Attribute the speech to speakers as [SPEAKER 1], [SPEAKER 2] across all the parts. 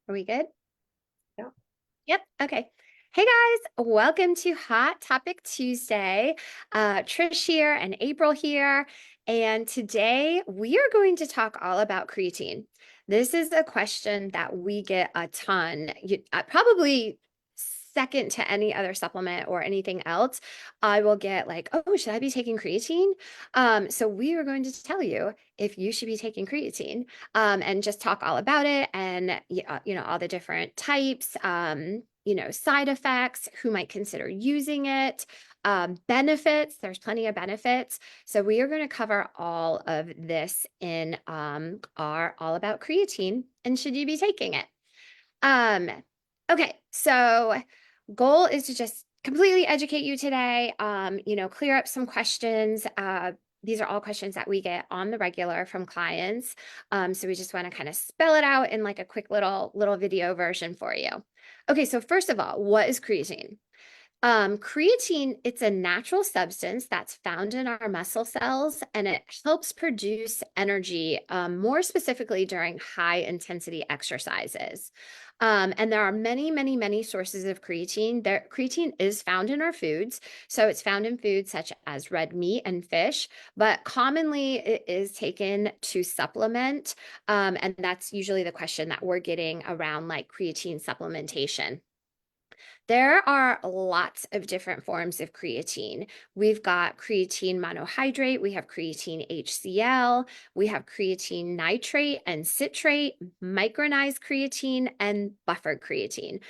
[SPEAKER 1] Are we good?
[SPEAKER 2] Yeah.
[SPEAKER 1] Yep. Okay. Hey guys, welcome to Hot Topic Tuesday. Trish here and April here. And today we are going to talk all about creatine. This is a question that we get a ton, probably second to any other supplement or anything else. I will get like, oh, should I be taking creatine? So we are going to tell you if you should be taking creatine, and just talk all about it and all the different types, side effects, who might consider using it, benefits. There's plenty of benefits. So we are going to cover all of this in our All About Creatine and should you be taking it. Um, okay, so goal is to just completely educate you today, clear up some questions. These are all questions that we get on the regular from clients. So we just want to kind of spell it out in like a quick little video version for you. Okay, so first of all, what is creatine? Creatine, it's a natural substance that's found in our muscle cells and it helps produce energy, more specifically during high intensity exercises. And there are many, many, many sources of creatine. Creatine is found in our foods. So it's found in foods such as red meat and fish, but commonly it is taken to supplement. And that's usually the question that we're getting around like creatine supplementation. There are lots of different forms of creatine. We've got creatine monohydrate, we have creatine HCl, we have creatine nitrate and citrate, micronized creatine, and buffered creatine.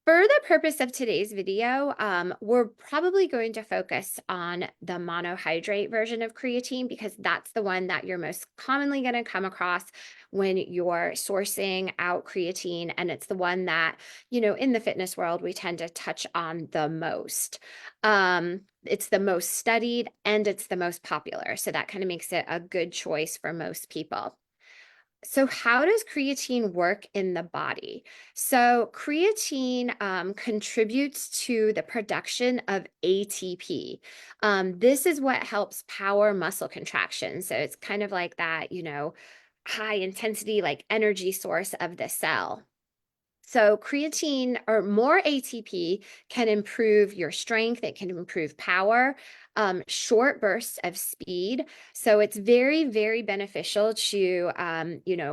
[SPEAKER 1] For the purpose of today's video, we're probably going to focus on the monohydrate version of creatine because that's the one that you're most commonly going to come across when you're sourcing out creatine. And it's the one that, in the fitness world, we tend to touch on the most. It's the most studied and it's the most popular. So that kind of makes it a good choice for most people. So, how does creatine work in the body? So, creatine contributes to the production of ATP. This is what helps power muscle contraction. So, it's kind of like that, high intensity, like energy source of the cell. So, creatine or more ATP can improve your strength, it can improve power, short bursts of speed. So, it's very, very beneficial to,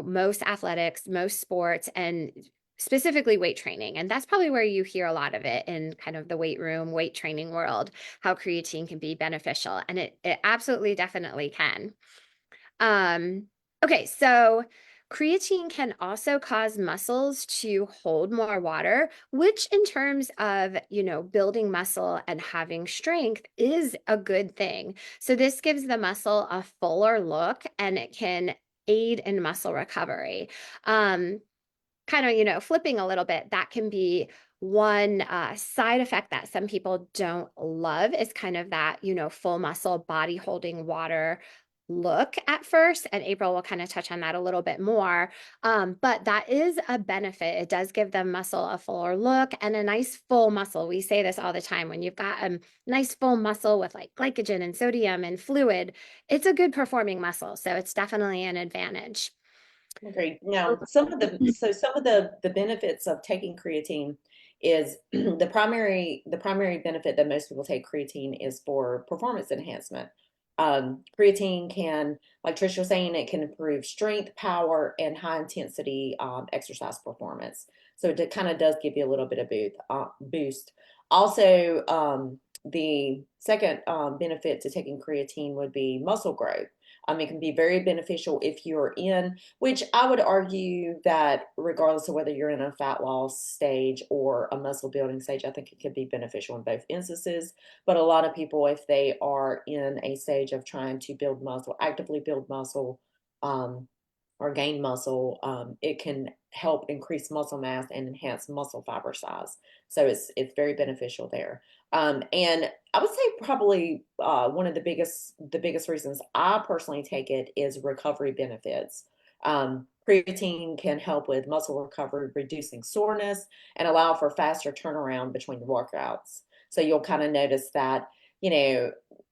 [SPEAKER 1] most athletics, most sports, and specifically weight training. And that's probably where you hear a lot of it in kind of the weight room, weight training world, how creatine can be beneficial. And it absolutely definitely can. Okay, so creatine can also cause muscles to hold more water, which in terms of, building muscle and having strength is a good thing. So this gives the muscle a fuller look and it can aid in muscle recovery. Kind of, flipping a little bit, that can be one side effect that some people don't love is kind of that, full muscle body holding water look at first, and April will kind of touch on that a little bit more. But that is a benefit. It does give the muscle a fuller look and a nice full muscle. We say this all the time when you've got a nice full muscle with like glycogen and sodium and fluid, it's a good performing muscle. So it's definitely an advantage.
[SPEAKER 2] Agreed. Now, some of the benefits of taking creatine is the primary benefit that most people take creatine is for performance enhancement. Creatine can, like Tricia was saying, it can improve strength, power, and high intensity exercise performance. So it kind of does give you a little bit of boost. Also, the second benefit to taking creatine would be muscle growth. It can be very beneficial if you're in, which I would argue that regardless of whether you're in a fat loss stage or a muscle building stage, I think it can be beneficial in both instances. But a lot of people, if they are in a stage of trying to build muscle, actively build muscle, um, or gain muscle, it can help increase muscle mass and enhance muscle fiber size. So it's very beneficial there. And I would say probably one of the biggest reasons I personally take it is recovery benefits. Creatine can help with muscle recovery, reducing soreness, and allow for faster turnaround between workouts. So you'll kind of notice that,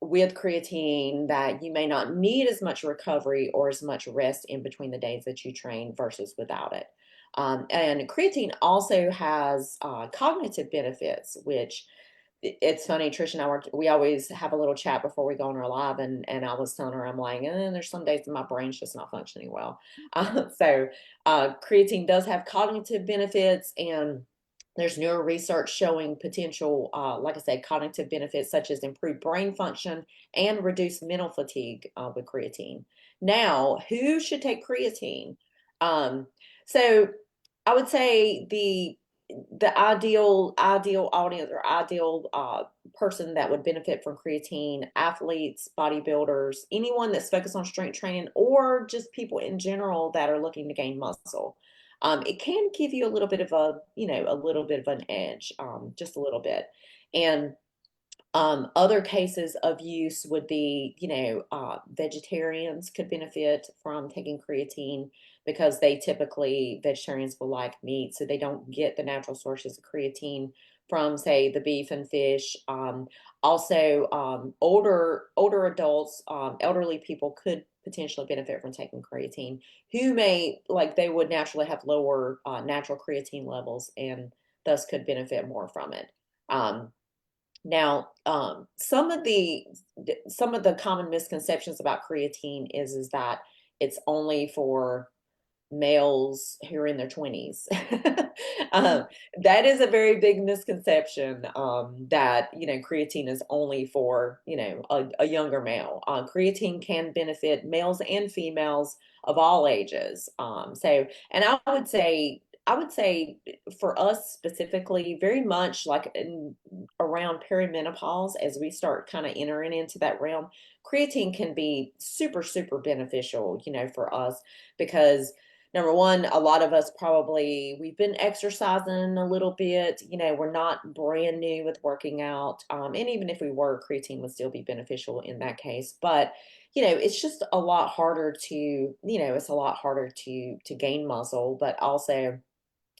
[SPEAKER 2] with creatine that you may not need as much recovery or as much rest in between the days that you train versus without it. And creatine also has cognitive benefits, which it's funny. Trish and I we always have a little chat before we go on our live, and I was telling her, I'm like, there's some days my brain's just not functioning well. Creatine does have cognitive benefits, and there's newer research showing potential, like I said, cognitive benefits such as improved brain function and reduced mental fatigue with creatine. Now, who should take creatine? Um, so I would say the ideal audience or ideal person that would benefit from creatine: athletes, bodybuilders, anyone that's focused on strength training, or just people in general that are looking to gain muscle. It can give you a little bit of a little bit of an edge, just a little bit. And other cases of use would be, vegetarians could benefit from taking creatine because vegetarians will like meat, so they don't get the natural sources of creatine from, say, the beef and fish. Also, older adults, elderly people could potentially benefit from taking creatine, who may, like, they would naturally have lower natural creatine levels and thus could benefit more from it. Now, some of the common misconceptions about creatine is that it's only for males who are in their 20s. um, that is a very big misconception, that, creatine is only for, a younger male. Creatine can benefit males and females of all ages. And I would say for us specifically, very much like around perimenopause, as we start kind of entering into that realm, creatine can be super, super beneficial, for us, because number one, a lot of us we've been exercising a little bit, we're not brand new with working out. And even if we were, creatine would still be beneficial in that case. But, it's just a lot harder to gain muscle, but also,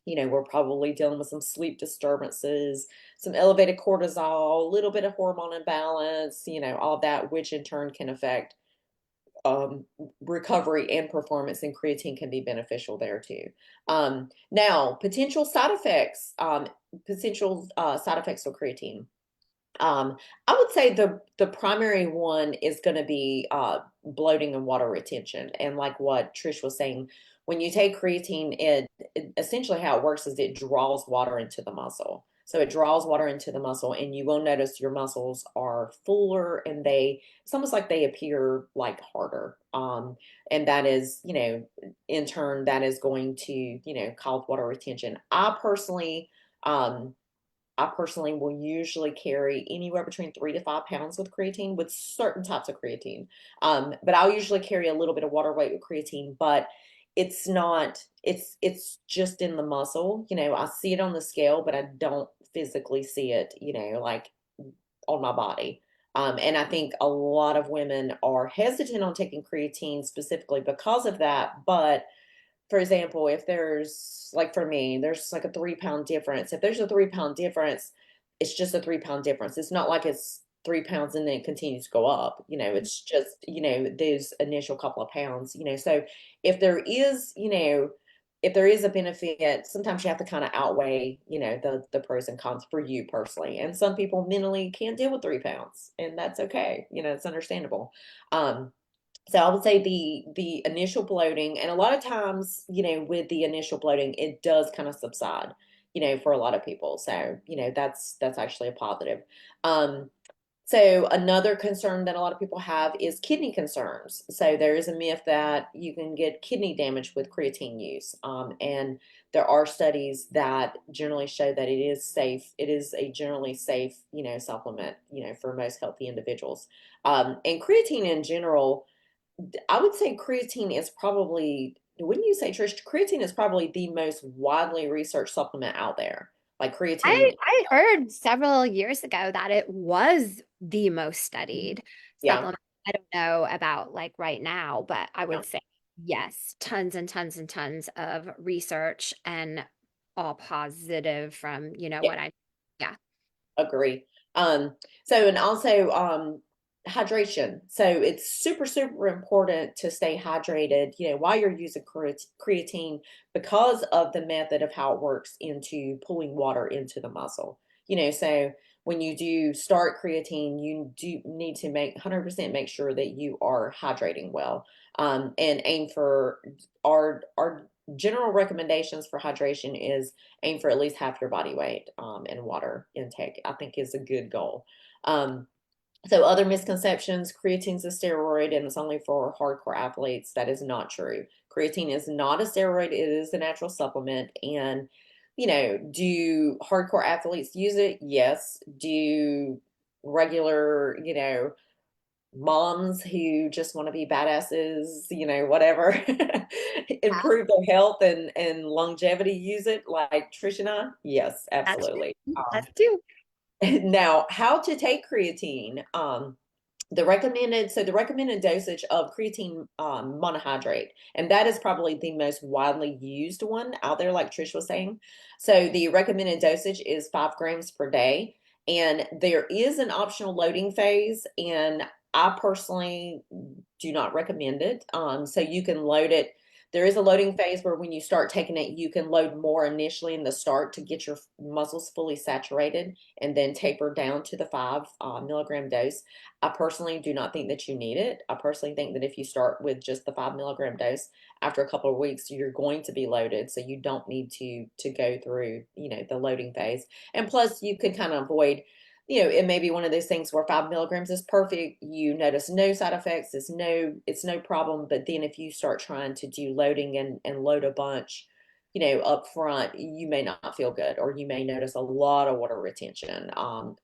[SPEAKER 2] we're probably dealing with some sleep disturbances, some elevated cortisol, a little bit of hormone imbalance, all that, which in turn can affect um, recovery and performance, and creatine can be beneficial there too. Now, potential side effects of creatine. I would say the primary one is going to be bloating and water retention. And like what Trish was saying, when you take creatine, it essentially how it works is it draws water into the muscle. So it draws water into the muscle, and you will notice your muscles are fuller, and it's almost like they appear like harder. And that is, in turn, that is going to, cause water retention. I personally will usually carry anywhere between 3 to 5 pounds with creatine, with certain types of creatine. But I'll usually carry a little bit of water weight with creatine, but it's not, it's just in the muscle. I see it on the scale, but I don't physically see it, like on my body. And I think a lot of women are hesitant on taking creatine specifically because of that. But for example, if there's, like, for me, there's like a 3 pound difference. If there's a 3 pound difference, it's just a 3 pound difference. It's not like it's 3 pounds and then it continues to go up. It's just, those initial couple of pounds, So if there is, if there is a benefit, sometimes you have to kind of outweigh, the pros and cons for you personally. And some people mentally can't deal with 3 pounds, and that's okay. It's understandable. Um, so I would say the initial bloating, and a lot of times, with the initial bloating, it does kind of subside, for a lot of people. So, that's actually a positive. Um, so another concern that a lot of people have is kidney concerns. So there is a myth that you can get kidney damage with creatine use. And there are studies that generally show that it is safe. It is a generally safe, supplement, for most healthy individuals. And creatine in general, I would say creatine is probably, wouldn't you say, Trish, creatine is probably the most widely researched supplement out there. Like
[SPEAKER 1] I
[SPEAKER 2] creatine.
[SPEAKER 1] I heard several years ago that it was the most
[SPEAKER 2] Mhm.
[SPEAKER 1] studied
[SPEAKER 2] Yeah,
[SPEAKER 1] supplement. I don't know about like right now, but I
[SPEAKER 2] yeah,
[SPEAKER 1] would say yes, tons and tons and tons of research and all positive from,
[SPEAKER 2] yeah,
[SPEAKER 1] what I, yeah.
[SPEAKER 2] agree. So, and also, hydration. So it's super, super important to stay hydrated, while you're using creatine because of the method of how it works into pulling water into the muscle. So when you do start creatine, you do need to 100% make sure that you are hydrating well. And aim for our general recommendations for hydration is aim for at least half your body weight in water intake, I think is a good goal. So other misconceptions, creatine's a steroid and it's only for hardcore athletes. That is not true. Creatine is not a steroid. It is a natural supplement. And, do hardcore athletes use it? Yes. Do regular, moms who just want to be badasses, whatever,
[SPEAKER 1] Yeah,
[SPEAKER 2] improve their health and longevity use it like Trish and I? Yes,
[SPEAKER 1] that's true.
[SPEAKER 2] absolutely.
[SPEAKER 1] Us too.
[SPEAKER 2] Now, how to take creatine? The recommended dosage of creatine monohydrate, and that is probably the most widely used one out there, like Trish was saying. So the recommended dosage is 5 grams per day, and there is an optional loading phase, and I personally do not recommend it. So you can load it. There is a loading phase where when you start taking it, you can load more initially in the start to get your muscles fully saturated and then taper down to the 5 milligram dose. I personally do not think that you need it. I personally think that if you start with just the 5 milligram dose, after a couple of weeks, you're going to be loaded. So you don't need to go through, the loading phase. And plus you could kind of avoid, it may be one of those things where 5 milligrams is perfect. You notice no side effects. It's no problem. But then if you start trying to do loading and load a bunch, up front, you may not feel good, or you may notice a lot of water retention.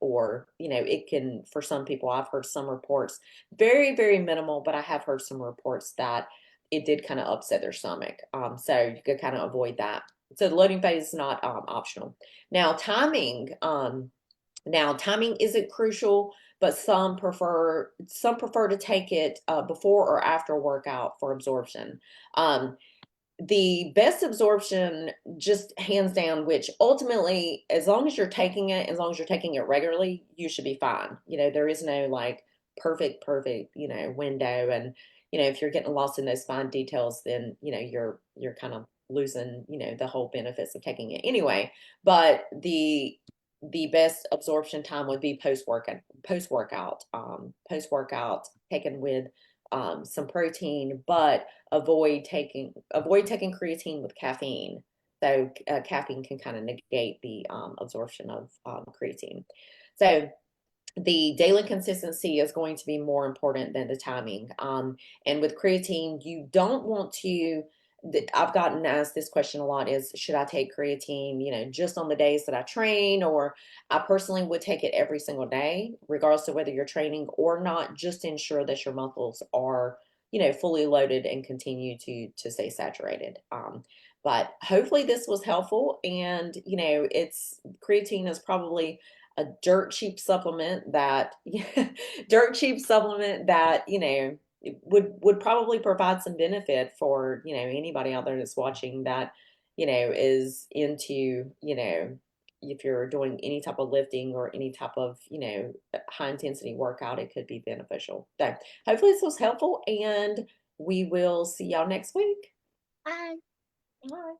[SPEAKER 2] Or, it can, for some people, I've heard some reports, very, very minimal, but I have heard some reports that it did kind of upset their stomach. So you could kind of avoid that. So the loading phase is not optional. Now, timing isn't crucial, but some prefer to take it before or after workout for absorption. Um, the best absorption, just hands down, which ultimately, as long as you're taking it, as long as you're taking it regularly, you should be fine. There is no like perfect, window. And, if you're getting lost in those fine details, then, you're kind of losing, the whole benefits of taking it anyway. But the best absorption time would be post workout taken with some protein, but avoid taking creatine with caffeine. So caffeine can kind of negate the absorption of creatine. So the daily consistency is going to be more important than the timing. And with creatine, you don't want to. I've gotten asked this question a lot: is should I take creatine, just on the days that I train, or I personally would take it every single day, regardless of whether you're training or not, just to ensure that your muscles are, fully loaded and continue to stay saturated. But hopefully this was helpful, and it's creatine is probably a dirt cheap supplement that would probably provide some benefit for anybody out there that's watching that is into if you're doing any type of lifting or any type of high intensity workout, it could be beneficial. So hopefully this was helpful, and we will see y'all next week.
[SPEAKER 1] Bye.
[SPEAKER 2] Bye.